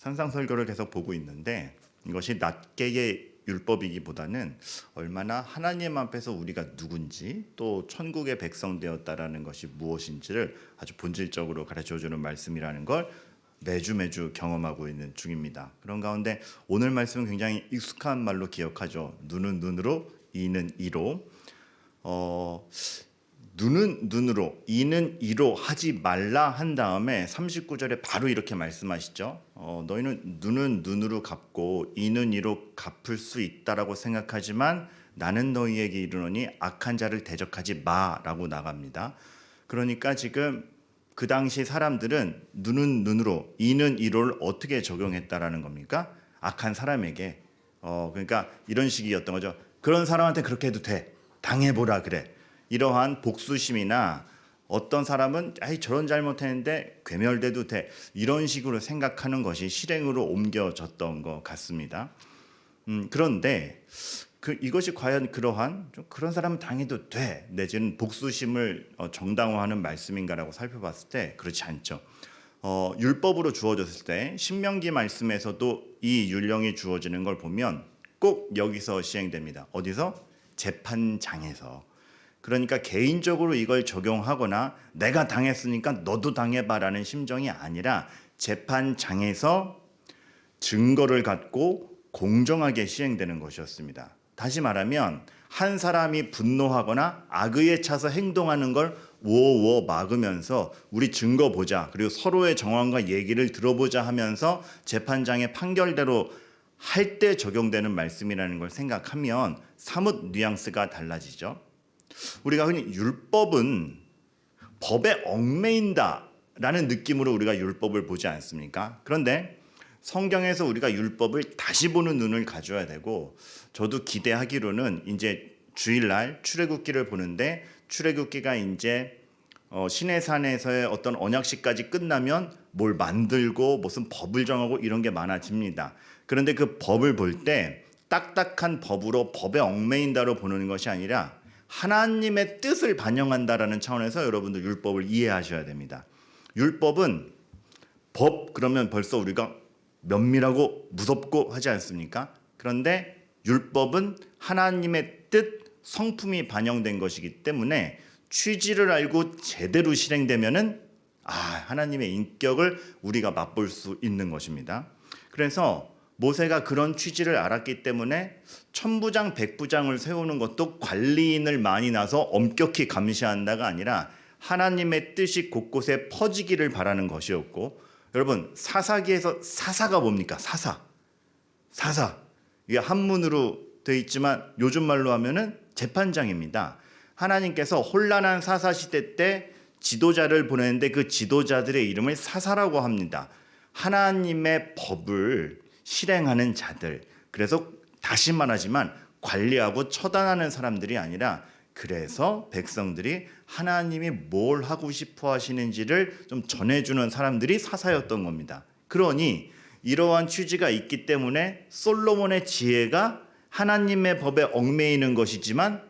산상설교를 계속 보고 있는데 이것이 낱개의 율법이기보다는 얼마나 하나님 앞에서 우리가 누군지 또 천국의 백성 되었다라는 것이 무엇인지를 아주 본질적으로 가르쳐주는 말씀이라는 걸 매주 경험하고 있는 중입니다. 그런 가운데 오늘 말씀은 굉장히 익숙한 말로 기억하죠. 눈은 눈으로, 이는 이로. 눈은 눈으로, 이는 이로 하지 말라 한 다음에 39절에 바로 이렇게 말씀하시죠. 너희는 눈은 눈으로 갚고 이는 이로 갚을 수 있다라고 생각하지만 나는 너희에게 이르노니 악한 자를 대적하지 마라고 나갑니다. 그러니까 지금 그 당시 사람들은 눈은 눈으로, 이는 이로를 어떻게 적용했다라는 겁니까? 악한 사람에게. 그러니까 이런 식이었던 거죠. 그런 사람한테 그렇게 해도 돼. 당해보라 그래. 이러한 복수심이나 어떤 사람은 저런 잘못했는데 괴멸돼도 돼. 이런 식으로 생각하는 것이 실행으로 옮겨졌던 것 같습니다. 그런데 이것이 과연 그런 사람은 당해도 돼 내지는 복수심을 정당화하는 말씀인가라고 살펴봤을 때 그렇지 않죠. 율법으로 주어졌을 때 신명기 말씀에서도 이 율령이 주어지는 걸 보면 꼭 여기서 시행됩니다. 어디서? 재판장에서. 그러니까 개인적으로 이걸 적용하거나 내가 당했으니까 너도 당해봐라는 심정이 아니라 재판장에서 증거를 갖고 공정하게 시행되는 것이었습니다. 다시 말하면 한 사람이 분노하거나 악의에 차서 행동하는 걸 워워 막으면서 우리 증거 보자, 그리고 서로의 정황과 얘기를 들어보자 하면서 재판장의 판결대로 할 때 적용되는 말씀이라는 걸 생각하면 사뭇 뉘앙스가 달라지죠. 우리가 흔히 율법은 법에 얽매인다라는 느낌으로 우리가 율법을 보지 않습니까? 그런데 성경에서 우리가 율법을 다시 보는 눈을 가져야 되고, 저도 기대하기로는 이제 주일날 출애굽기를 보는데 출애굽기가 이제 시내산에서의 어떤 언약식까지 끝나면 뭘 만들고 무슨 법을 정하고 이런 게 많아집니다. 그런데 그 법을 볼 때 딱딱한 법으로 법에 얽매인다로 보는 것이 아니라 하나님의 뜻을 반영한다라는 차원에서 여러분들 율법을 이해하셔야 됩니다. 율법은 법 그러면 벌써 우리가 면밀하고 무섭고 하지 않습니까? 그런데 율법은 하나님의 뜻, 성품이 반영된 것이기 때문에 취지를 알고 제대로 실행되면은 하나님의 인격을 우리가 맛볼 수 있는 것입니다. 그래서 모세가 그런 취지를 알았기 때문에 천부장, 백부장을 세우는 것도 관리인을 많이 나서 엄격히 감시한다가 아니라 하나님의 뜻이 곳곳에 퍼지기를 바라는 것이었고, 여러분 사사기에서 사사가 뭡니까? 사사. 이게 한문으로 되어 있지만 요즘 말로 하면은 재판장입니다. 하나님께서 혼란한 사사 시대 때 지도자를 보내는데 그 지도자들의 이름을 사사라고 합니다. 하나님의 법을 실행하는 자들. 그래서 다시 말하지만 관리하고 처단하는 사람들이 아니라, 그래서 백성들이 하나님이 뭘 하고 싶어 하시는지를 좀 전해주는 사람들이 사사였던 겁니다. 그러니 이러한 취지가 있기 때문에 솔로몬의 지혜가 하나님의 법에 얽매이는 것이지만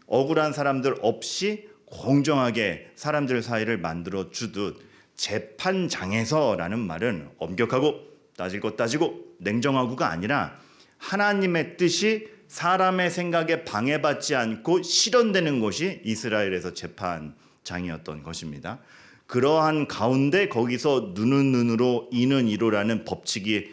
억울한 사람들 없이 공정하게 사람들 사이를 만들어 주듯, 재판장에서라는 말은 엄격하고 따질 것 따지고 냉정하고가 아니라 하나님의 뜻이 사람의 생각에 방해받지 않고 실현되는 것이 이스라엘에서 재판장이었던 것입니다. 그러한 가운데 거기서 눈은 눈으로, 이는 이로라는 법칙이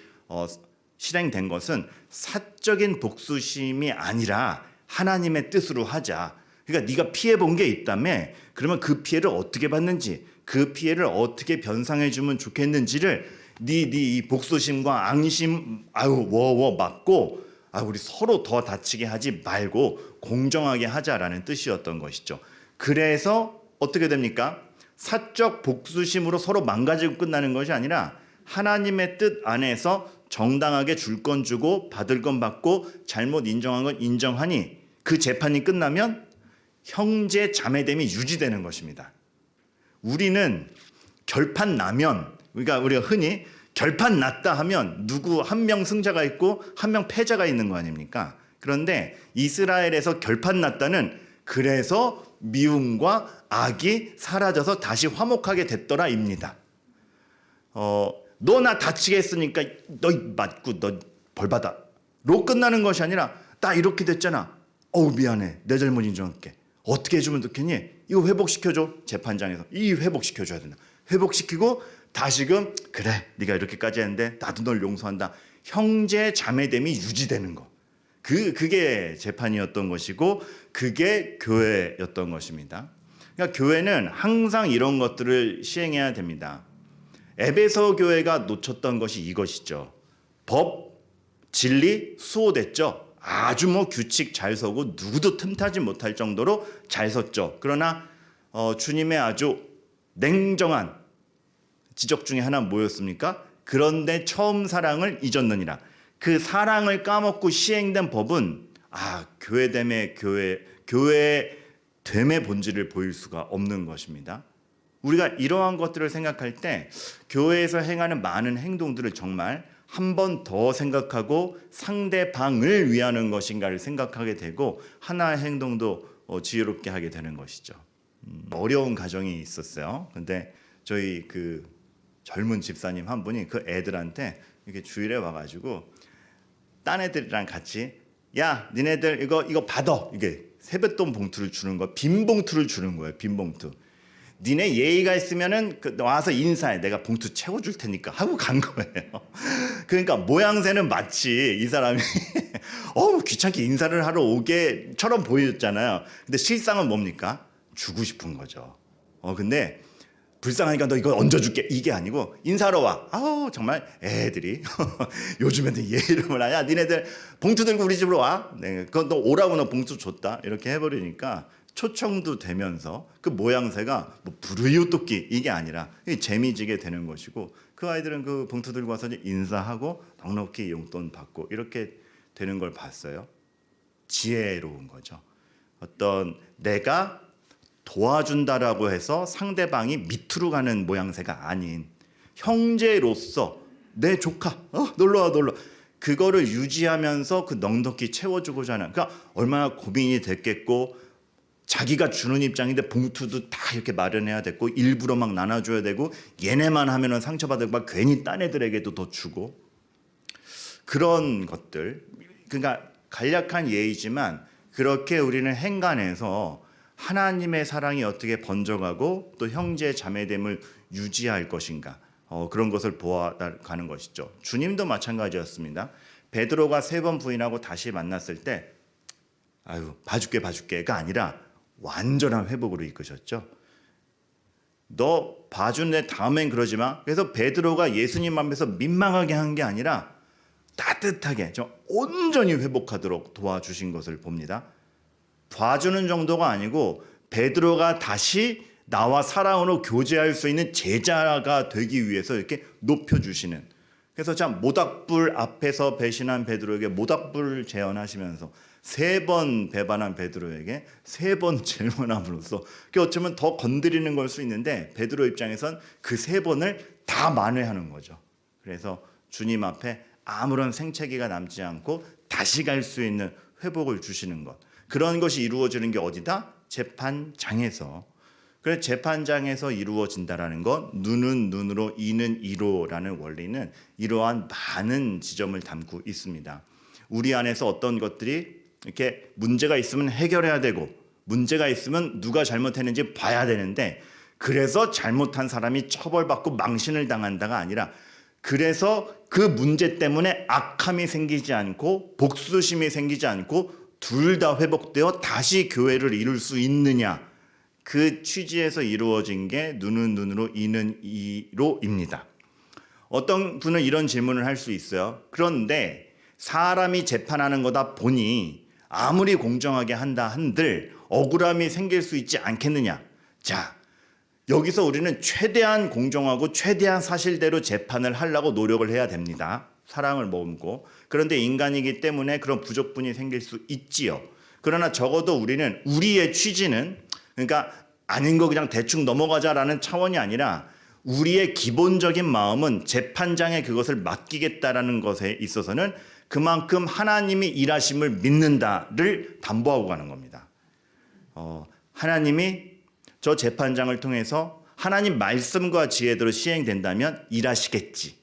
실행된 것은 사적인 복수심이 아니라 하나님의 뜻으로 하자. 그러니까 네가 피해본 게 있다며, 그러면 그 피해를 어떻게 받는지, 그 피해를 어떻게 변상해 주면 좋겠는지를 이 복수심과 앙심 워워 막고 우리 서로 더 다치게 하지 말고 공정하게 하자라는 뜻이었던 것이죠. 그래서 어떻게 됩니까? 사적 복수심으로 서로 망가지고 끝나는 것이 아니라 하나님의 뜻 안에서 정당하게 줄 건 주고 받을 건 받고 잘못 인정한 건 인정하니 그 재판이 끝나면 형제 자매됨이 유지되는 것입니다. 우리는 결판 나면, 그러니까 우리가 흔히 결판 났다 하면 누구 한 명 승자가 있고 한 명 패자가 있는 거 아닙니까? 그런데 이스라엘에서 결판 났다는, 그래서 미움과 악이 사라져서 다시 화목하게 됐더라입니다. 너 나 다치게 했으니까 너 맞고 너 벌받아 로 끝나는 것이 아니라 나 이렇게 됐잖아. 어우 미안해. 내 잘못 인정할게. 어떻게 해주면 좋겠니? 이거 회복시켜줘. 재판장에서 이 회복시켜줘야 된다. 회복시키고 다시금 그래 네가 이렇게까지 했는데 나도 널 용서한다. 형제 자매됨이 유지되는 거. 그게 재판이었던 것이고 그게 교회였던 것입니다. 그러니까 교회는 항상 이런 것들을 시행해야 됩니다. 에베소 교회가 놓쳤던 것이 이것이죠. 법, 진리, 수호됐죠. 아주 규칙 잘 서고 누구도 틈타지 못할 정도로 잘 섰죠. 그러나 주님의 아주 냉정한 지적 중에 하나 뭐였습니까? 그런데 처음 사랑을 잊었느니라. 그 사랑을 까먹고 시행된 법은 교회됨의 교회됨의 본질을 보일 수가 없는 것입니다. 우리가 이러한 것들을 생각할 때 교회에서 행하는 많은 행동들을 정말 한 번 더 생각하고 상대방을 위하는 것인가를 생각하게 되고 하나의 행동도 지혜롭게 하게 되는 것이죠. 어려운 가정이 있었어요. 근데 저희 그 젊은 집사님 한 분이 그 애들한테 이렇게 주일에 와가지고 딴 애들이랑 같이 야 니네들 이거 받아. 이게 세뱃돈 봉투를 주는 거, 빈 봉투를 주는 거예요. 빈 봉투. 니네 예의가 있으면은 와서 인사해. 내가 봉투 채워줄 테니까 하고 간 거예요. 그러니까 모양새는 마치 이 사람이 귀찮게 인사를 하러 오게처럼 보였잖아요. 근데 실상은 뭡니까? 주고 싶은 거죠. 근데 불쌍하니까 너 이거 얹어줄게 이게 아니고 인사하러 와. 정말 애들이 요즘에는 예의를 몰라. 야 니네들 봉투 들고 우리 집으로 와. 네, 그건 너 오라고 너 봉투 줬다 이렇게 해버리니까 초청도 되면서 그 모양새가 불우이웃돕기 이게 아니라 재미지게 되는 것이고 그 아이들은 그 봉투 들고 와서 인사하고 넉넉히 용돈 받고 이렇게 되는 걸 봤어요. 지혜로운 거죠. 어떤 내가 도와준다라고 해서 상대방이 밑으로 가는 모양새가 아닌 형제로서 내 조카 놀러와 그거를 유지하면서 그 넉넉히 채워주고자 하는 그러니까 얼마나 고민이 됐겠고 자기가 주는 입장인데 봉투도 다 이렇게 마련해야 됐고 일부러 막 나눠줘야 되고 얘네만 하면은 상처받을 막 괜히 딴 애들에게도 더 주고 그런 것들 그러니까 간략한 예의지만 그렇게 우리는 행간에서 하나님의 사랑이 어떻게 번져가고 또 형제 자매됨을 유지할 것인가 그런 것을 보아가는 것이죠. 주님도 마찬가지였습니다. 베드로가 3번 부인하고 다시 만났을 때 봐줄게가 아니라 완전한 회복으로 이끄셨죠. 너 봐준 애 다음엔 그러지 마. 그래서 베드로가 예수님 앞에서 민망하게 한 게 아니라 따뜻하게 온전히 회복하도록 도와주신 것을 봅니다. 봐주는 정도가 아니고 베드로가 다시 나와 사랑으로 교제할 수 있는 제자가 되기 위해서 이렇게 높여주시는 그래서 참 모닥불 앞에서 배신한 베드로에게 모닥불을 재현하시면서 3번 배반한 베드로에게 3번 질문함으로써 어쩌면 더 건드리는 걸 수 있는데 베드로 입장에선 그 3번을 다 만회하는 거죠. 그래서 주님 앞에 아무런 생채기가 남지 않고 다시 갈 수 있는 회복을 주시는 것 그런 것이 이루어지는 게 어디다? 재판장에서. 그래서 재판장에서 이루어진다라는 것 눈은 눈으로 이는 이로라는 원리는 이러한 많은 지점을 담고 있습니다. 우리 안에서 어떤 것들이 이렇게 문제가 있으면 해결해야 되고 문제가 있으면 누가 잘못했는지 봐야 되는데 그래서 잘못한 사람이 처벌받고 망신을 당한다가 아니라 그래서 그 문제 때문에 악함이 생기지 않고 복수심이 생기지 않고 둘 다 회복되어 다시 교회를 이룰 수 있느냐 그 취지에서 이루어진 게 눈은 눈으로 이는 이로입니다. 어떤 분은 이런 질문을 할 수 있어요. 그런데 사람이 재판하는 거다 보니 아무리 공정하게 한다 한들 억울함이 생길 수 있지 않겠느냐. 자, 여기서 우리는 최대한 공정하고 최대한 사실대로 재판을 하려고 노력을 해야 됩니다. 사랑을 머금고. 그런데 인간이기 때문에 그런 부족분이 생길 수 있지요. 그러나 적어도 우리는 우리의 취지는 그러니까 아닌 거 그냥 대충 넘어가자라는 차원이 아니라 우리의 기본적인 마음은 재판장에 그것을 맡기겠다라는 것에 있어서는 그만큼 하나님이 일하심을 믿는다를 담보하고 가는 겁니다. 하나님이 저 재판장을 통해서 하나님 말씀과 지혜대로 시행된다면 일하시겠지.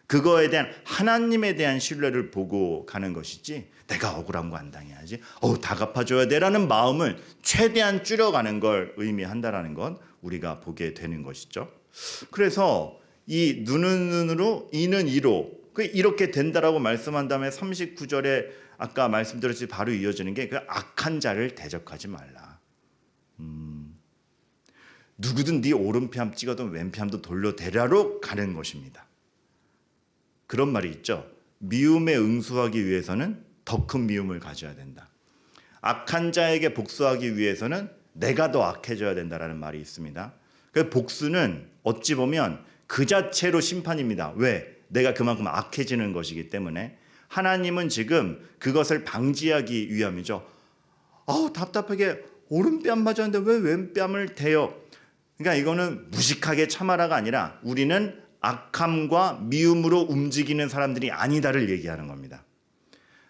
그거에 대한 하나님에 대한 신뢰를 보고 가는 것이지 내가 억울한 거 안 당해야지 다 갚아줘야 돼라는 마음을 최대한 줄여가는 걸 의미한다라는 건 우리가 보게 되는 것이죠. 그래서 이 눈은 눈으로 이는 이로 이렇게 된다라고 말씀한 다음에 39절에 아까 말씀드렸듯이 바로 이어지는 게 그 악한 자를 대적하지 말라. 누구든 네 오른뺨 찍어도 왼뺨도 돌려대라로 가는 것입니다. 그런 말이 있죠. 미움에 응수하기 위해서는 더 큰 미움을 가져야 된다. 악한 자에게 복수하기 위해서는 내가 더 악해져야 된다라는 말이 있습니다. 그 복수는 어찌 보면 그 자체로 심판입니다. 왜? 내가 그만큼 악해지는 것이기 때문에 하나님은 지금 그것을 방지하기 위함이죠. 답답하게 오른뺨 맞았는데 왜 왼뺨을 대요? 그러니까 이거는 무식하게 참아라가 아니라 우리는 악함과 미움으로 움직이는 사람들이 아니다를 얘기하는 겁니다.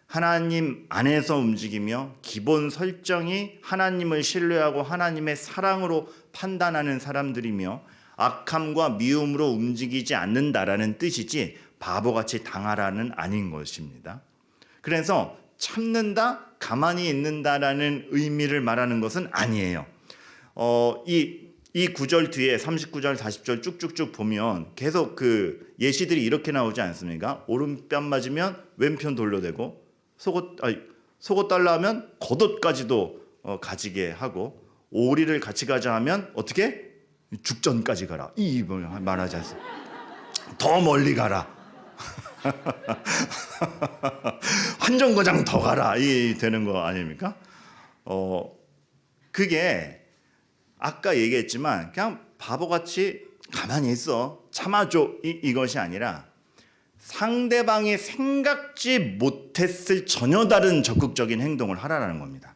하나님 안에서 움직이며 기본 설정이 하나님을 신뢰하고 하나님의 사랑으로 판단하는 사람들이며 악함과 미움으로 움직이지 않는다라는 뜻이지 바보같이 당하라는 아닌 것입니다. 그래서 참는다, 가만히 있는다라는 의미를 말하는 것은 아니에요. 이 9절 뒤에 39절, 40절 쭉쭉쭉 보면 계속 그 예시들이 이렇게 나오지 않습니까? 오른뺨 맞으면 왼편 돌려대고 속옷 달라 하면 겉옷까지도 가지게 하고 오리를 같이 가자 하면 어떻게? 죽전까지 가라. 이 말하지 않습니까? 더 멀리 가라. 환전거장 더 가라. 이 되는 거 아닙니까? 그게 아까 얘기했지만 그냥 바보같이 가만히 있어 참아줘 이것이 아니라 상대방이 생각지 못했을 전혀 다른 적극적인 행동을 하라는 겁니다.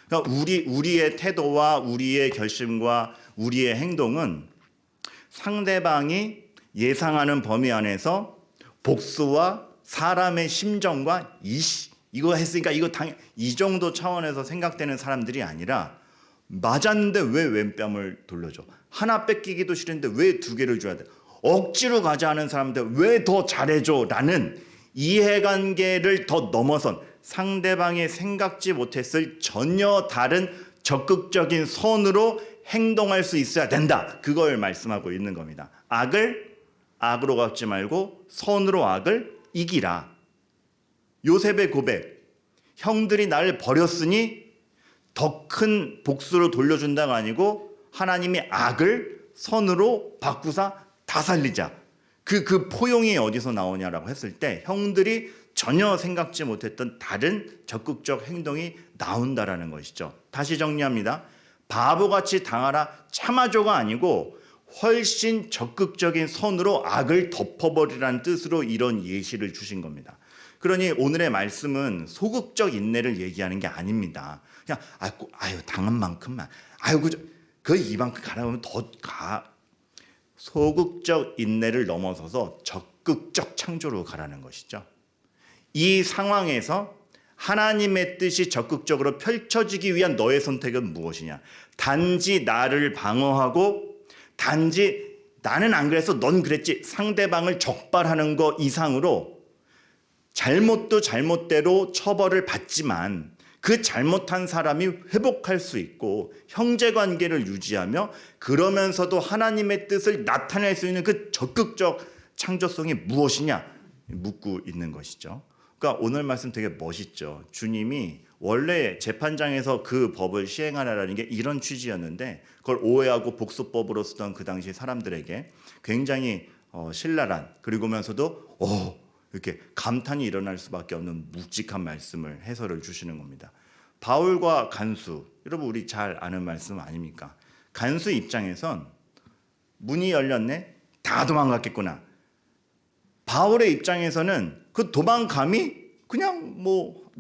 그러니까 우리의 태도와 우리의 결심과 우리의 행동은 상대방이 예상하는 범위 안에서 복수와 사람의 심정과 이거 했으니까 이거 이 정도 차원에서 생각되는 사람들이 아니라 맞았는데 왜 왼뺨을 돌려줘? 하나 뺏기기도 싫은데 왜 두 개를 줘야 돼? 억지로 가자 하는 사람들 왜 더 잘해줘? 라는 이해관계를 더 넘어선 상대방이 생각지 못했을 전혀 다른 적극적인 선으로 행동할 수 있어야 된다. 그걸 말씀하고 있는 겁니다. 악을 악으로 갚지 말고 선으로 악을 이기라. 요셉의 고백. 형들이 나를 버렸으니 더 큰 복수로 돌려준다가 아니고 하나님이 악을 선으로 바꾸사 다 살리자. 그 포용이 어디서 나오냐라고 했을 때 형들이 전혀 생각지 못했던 다른 적극적 행동이 나온다라는 것이죠. 다시 정리합니다. 바보같이 당하라 참아줘가 아니고 훨씬 적극적인 선으로 악을 덮어버리라는 뜻으로 이런 예시를 주신 겁니다. 그러니 오늘의 말씀은 소극적 인내를 얘기하는 게 아닙니다. 그냥 당한 만큼만 그 이만큼 가라 보면 더 가. 소극적 인내를 넘어서서 적극적 창조로 가라는 것이죠. 이 상황에서 하나님의 뜻이 적극적으로 펼쳐지기 위한 너의 선택은 무엇이냐? 단지 나를 방어하고 단지 나는 안 그래서 넌 그랬지 상대방을 적발하는 거 이상으로 잘못도 잘못대로 처벌을 받지만 그 잘못한 사람이 회복할 수 있고 형제관계를 유지하며 그러면서도 하나님의 뜻을 나타낼 수 있는 그 적극적 창조성이 무엇이냐 묻고 있는 것이죠. 그러니까 오늘 말씀 되게 멋있죠. 주님이 원래 재판장에서 그 법을 시행하라는 게 이런 취지였는데 그걸 오해하고 복수법으로 쓰던 그 당시 사람들에게 굉장히 신랄한 그리고면서도 이렇게 감탄이 일어날 수밖에 없는 묵직한 말씀을 해설을 주시는 겁니다. 바울과 간수, 여러분 우리 잘 아는 말씀 아닙니까? 간수 입장에선 문이 열렸네? 다 도망갔겠구나. 바울의 입장에서는 그 도망감이 그냥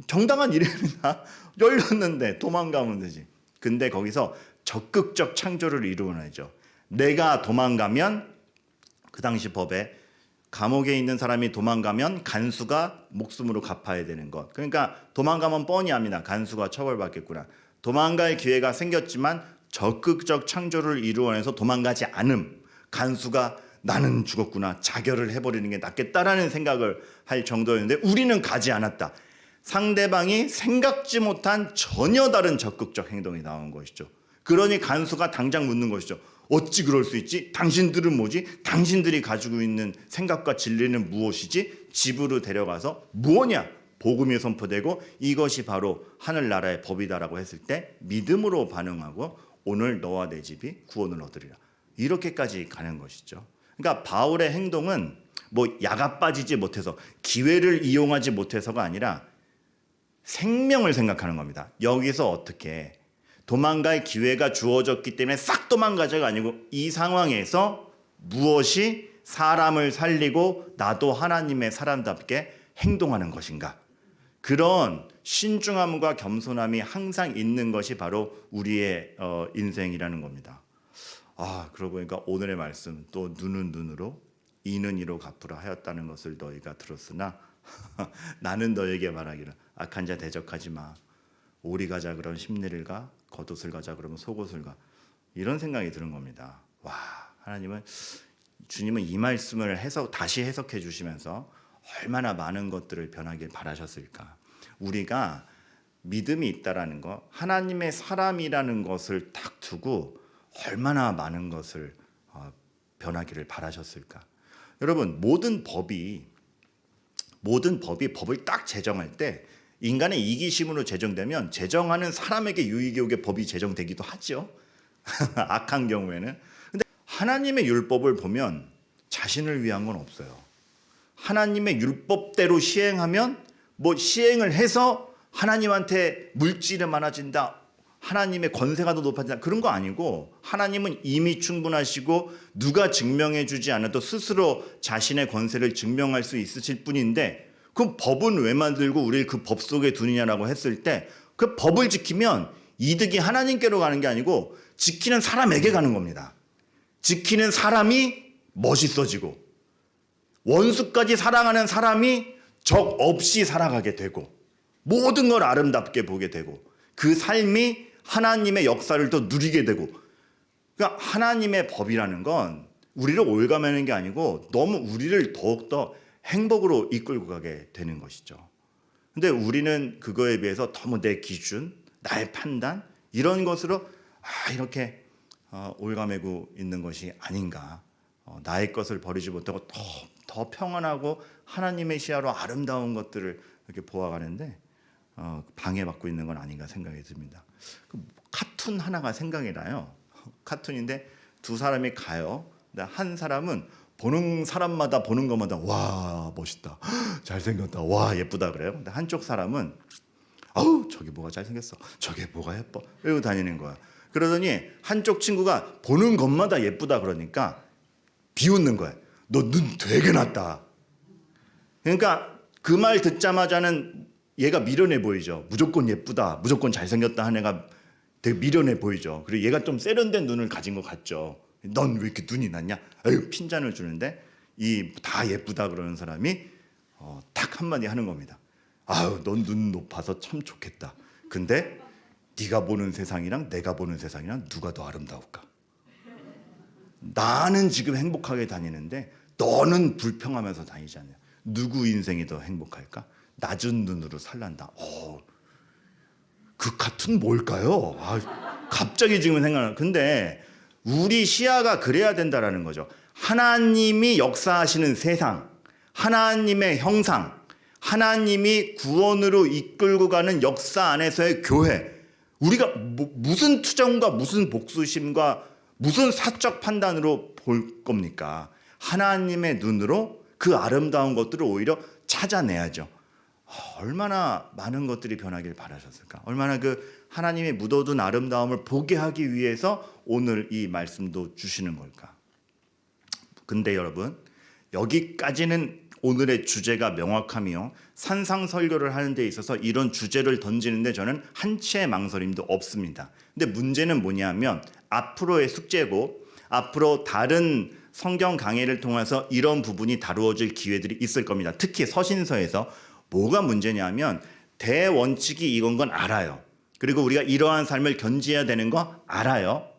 정당한 일입니다. 열렸는데 도망가면 되지. 근데 거기서 적극적 창조를 이루어내죠. 내가 도망가면 그 당시 법에 감옥에 있는 사람이 도망가면 간수가 목숨으로 갚아야 되는 것. 그러니까 도망가면 뻔히 압니다. 간수가 처벌받겠구나. 도망갈 기회가 생겼지만 적극적 창조를 이루어내서 도망가지 않음. 간수가 나는 죽었구나, 자결을 해버리는 게 낫겠다라는 생각을 할 정도였는데 우리는 가지 않았다. 상대방이 생각지 못한 전혀 다른 적극적 행동이 나온 것이죠. 그러니 간수가 당장 묻는 것이죠. 어찌 그럴 수 있지? 당신들은 뭐지? 당신들이 가지고 있는 생각과 진리는 무엇이지? 집으로 데려가서 무엇냐? 복음이 선포되고 이것이 바로 하늘나라의 법이다라고 했을 때 믿음으로 반응하고 오늘 너와 내 집이 구원을 얻으리라. 이렇게까지 가는 것이죠. 그러니까 바울의 행동은 뭐 야가 빠지지 못해서, 기회를 이용하지 못해서가 아니라 생명을 생각하는 겁니다. 여기서 어떻게 도망갈 기회가 주어졌기 때문에 싹 도망가자가 아니고 이 상황에서 무엇이 사람을 살리고 나도 하나님의 사람답게 행동하는 것인가. 그런 신중함과 겸손함이 항상 있는 것이 바로 우리의 인생이라는 겁니다. 그러고 보니까 오늘의 말씀, 또 눈은 눈으로 이는 이로 갚으라 하였다는 것을 너희가 들었으나 나는 너에게 말하기를 악한 자 대적하지 마. 오리 가자 그러면 심리를 가, 겉옷을 가자 그러면 속옷을 가. 이런 생각이 드는 겁니다. 와, 주님은 이 말씀을 다시 해석해 주시면서 얼마나 많은 것들을 변하길 바라셨을까. 우리가 믿음이 있다라는 것, 하나님의 사람이라는 것을 딱 두고 얼마나 많은 것을 변하기를 바라셨을까. 여러분, 모든 법이 법을 딱 제정할 때 인간의 이기심으로 제정되면 제정하는 사람에게 유익이 오게 법이 제정되기도 하죠. 악한 경우에는. 근데 하나님의 율법을 보면 자신을 위한 건 없어요. 하나님의 율법대로 시행하면 뭐 시행을 해서 하나님한테 물질이 많아진다, 하나님의 권세가 더 높아진다, 그런 거 아니고 하나님은 이미 충분하시고 누가 증명해 주지 않아도 스스로 자신의 권세를 증명할 수 있으실 뿐인데 그 법은 왜 만들고 우리를 그 법 속에 두느냐라고 했을 때 그 법을 지키면 이득이 하나님께로 가는 게 아니고 지키는 사람에게 가는 겁니다. 지키는 사람이 멋있어지고 원수까지 사랑하는 사람이 적 없이 살아가게 되고 모든 걸 아름답게 보게 되고 그 삶이 하나님의 역사를 더 누리게 되고, 그러니까 하나님의 법이라는 건 우리를 올가매는 게 아니고 너무 우리를 더욱더 행복으로 이끌고 가게 되는 것이죠. 근데 우리는 그거에 비해서 너무 내 기준, 나의 판단 이런 것으로 이렇게 올가매고 있는 것이 아닌가. 나의 것을 버리지 못하고 더 평안하고 하나님의 시야로 아름다운 것들을 이렇게 보아가는데 방해받고 있는 건 아닌가 생각이 듭니다. 카툰 하나가 생각이 나요. 카툰인데 두 사람이 가요. 근데 한 사람은 보는 사람마다 보는 것마다 와 멋있다, 잘생겼다, 와 예쁘다 그래요. 근데 한쪽 사람은 저게 뭐가 잘생겼어, 저게 뭐가 예뻐 이러고 다니는 거야. 그러더니 한쪽 친구가 보는 것마다 예쁘다 그러니까 비웃는 거야. 너 눈 되게 났다. 그러니까 그 말 듣자마자는 얘가 미련해 보이죠. 무조건 예쁘다, 무조건 잘생겼다 한 애가 되게 미련해 보이죠. 그리고 얘가 좀 세련된 눈을 가진 것 같죠. 넌 왜 이렇게 눈이 났냐? 핀잔을 주는데 이 다 예쁘다 그러는 사람이 딱 한마디 하는 겁니다. 넌 눈 높아서 참 좋겠다. 근데 네가 보는 세상이랑 내가 보는 세상이랑 누가 더 아름다울까? 나는 지금 행복하게 다니는데 너는 불평하면서 다니잖아요. 누구 인생이 더 행복할까? 낮은 눈으로 살란다. 그 카툰 뭘까요? 갑자기 지금 생각나. 근데 우리 시야가 그래야 된다라는 거죠. 하나님이 역사하시는 세상, 하나님의 형상, 하나님이 구원으로 이끌고 가는 역사 안에서의 교회, 우리가 무슨 투정과 무슨 복수심과 무슨 사적 판단으로 볼 겁니까? 하나님의 눈으로 그 아름다운 것들을 오히려 찾아내야죠. 얼마나 많은 것들이 변하길 바라셨을까? 얼마나 그 하나님이 묻어둔 아름다움을 보게 하기 위해서 오늘 이 말씀도 주시는 걸까? 근데 여러분, 여기까지는 오늘의 주제가 명확하며 산상설교를 하는 데 있어서 이런 주제를 던지는데 저는 한치의 망설임도 없습니다. 근데 문제는 뭐냐면 앞으로의 숙제고 앞으로 다른 성경 강해를 통해서 이런 부분이 다루어질 기회들이 있을 겁니다. 특히 서신서에서 뭐가 문제냐면 대원칙이 이건 건 알아요. 그리고 우리가 이러한 삶을 견지해야 되는 거 알아요.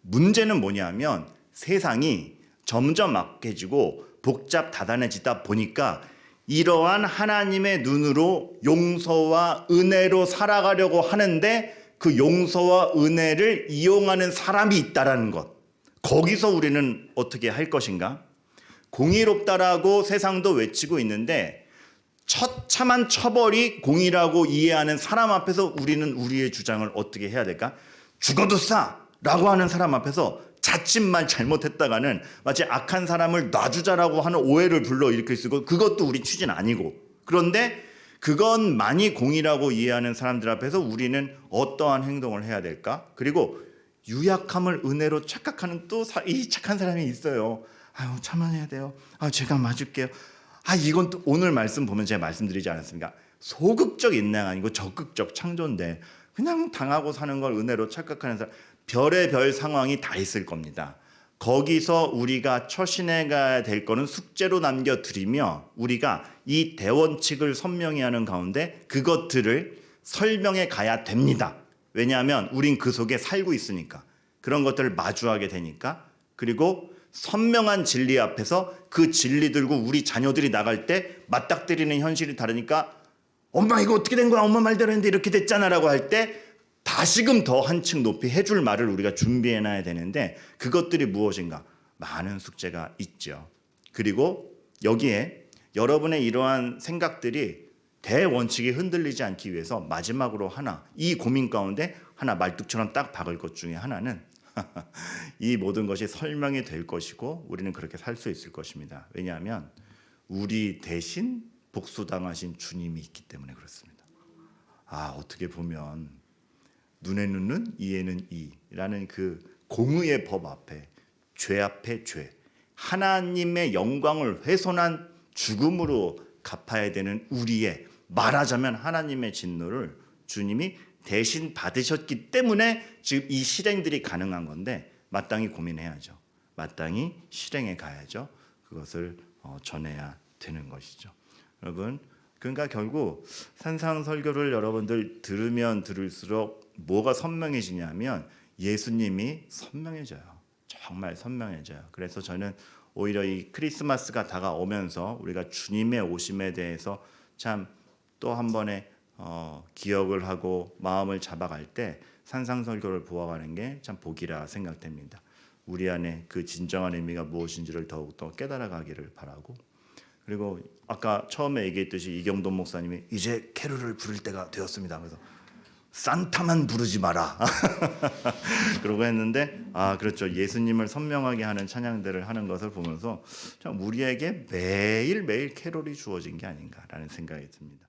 문제는 뭐냐면 세상이 점점 악해지고 복잡다단해지다 보니까 이러한 하나님의 눈으로 용서와 은혜로 살아가려고 하는데 그 용서와 은혜를 이용하는 사람이 있다라는 것. 거기서 우리는 어떻게 할 것인가? 공의롭다라고 세상도 외치고 있는데 처참한 처벌이 공의라고 이해하는 사람 앞에서 우리는 우리의 주장을 어떻게 해야 될까? 죽어도 싸라고 하는 사람 앞에서 자칫만 잘못했다가는 마치 악한 사람을 놔주자라고 하는 오해를 불러일으킬 수 있고 그것도 우리 취지는 아니고 그런데 그것만이 공의라고 이해하는 사람들 앞에서 우리는 어떠한 행동을 해야 될까? 그리고 유약함을 은혜로 착각하는 또 이 착한 사람이 있어요. 아유 참아내야 돼요. 아 제가 맞을게요. 아 이건 또 오늘 말씀 보면 제가 말씀드리지 않았습니까? 소극적 인내가 아니고 적극적 창조인데 그냥 당하고 사는 걸 은혜로 착각하는 사람 별의 별 상황이 다 있을 겁니다. 거기서 우리가 처신해 가야 될 거는 숙제로 남겨드리며 우리가 이 대원칙을 선명히 하는 가운데 그것들을 설명해 가야 됩니다. 왜냐하면 우린 그 속에 살고 있으니까 그런 것들을 마주하게 되니까 그리고 선명한 진리 앞에서 그 진리 들고 우리 자녀들이 나갈 때 맞닥뜨리는 현실이 다르니까 엄마 이거 어떻게 된 거야? 엄마 말대로 했는데 이렇게 됐잖아 라고 할 때 다시금 더 한층 높이 해줄 말을 우리가 준비해놔야 되는데 그것들이 무엇인가? 많은 숙제가 있죠. 그리고 여기에 여러분의 이러한 생각들이 대원칙이 흔들리지 않기 위해서 마지막으로 하나 이 고민 가운데 하나 말뚝처럼 딱 박을 것 중에 하나는 이 모든 것이 설명이 될 것이고 우리는 그렇게 살 수 있을 것입니다. 왜냐하면 우리 대신 복수당하신 주님이 있기 때문에 그렇습니다. 어떻게 보면 눈에는 눈, 이에는 이라는 그 공의의 법 앞에 죄 앞에 죄 하나님의 영광을 훼손한 죽음으로 갚아야 되는 우리의 말하자면 하나님의 진노를 주님이 대신 받으셨기 때문에 지금 이 실행들이 가능한 건데 마땅히 고민해야죠. 마땅히 실행해 가야죠. 그것을 전해야 되는 것이죠. 여러분 그러니까 결국 산상설교를 여러분들 들으면 들을수록 뭐가 선명해지냐면 예수님이 선명해져요. 정말 선명해져요. 그래서 저는 오히려 이 크리스마스가 다가오면서 우리가 주님의 오심에 대해서 참 또 한 번에 기억을 하고 마음을 잡아갈 때 산상설교를 보아가는 게 참 복이라 생각됩니다. 우리 안에 그 진정한 의미가 무엇인지를 더욱더 깨달아가기를 바라고 그리고 아까 처음에 얘기했듯이 이경돈 목사님이 이제 캐롤을 부를 때가 되었습니다. 그래서 산타만 부르지 마라. 그러고 했는데 그렇죠. 예수님을 선명하게 하는 찬양들을 하는 것을 보면서 참 우리에게 매일매일 캐롤이 주어진 게 아닌가라는 생각이 듭니다.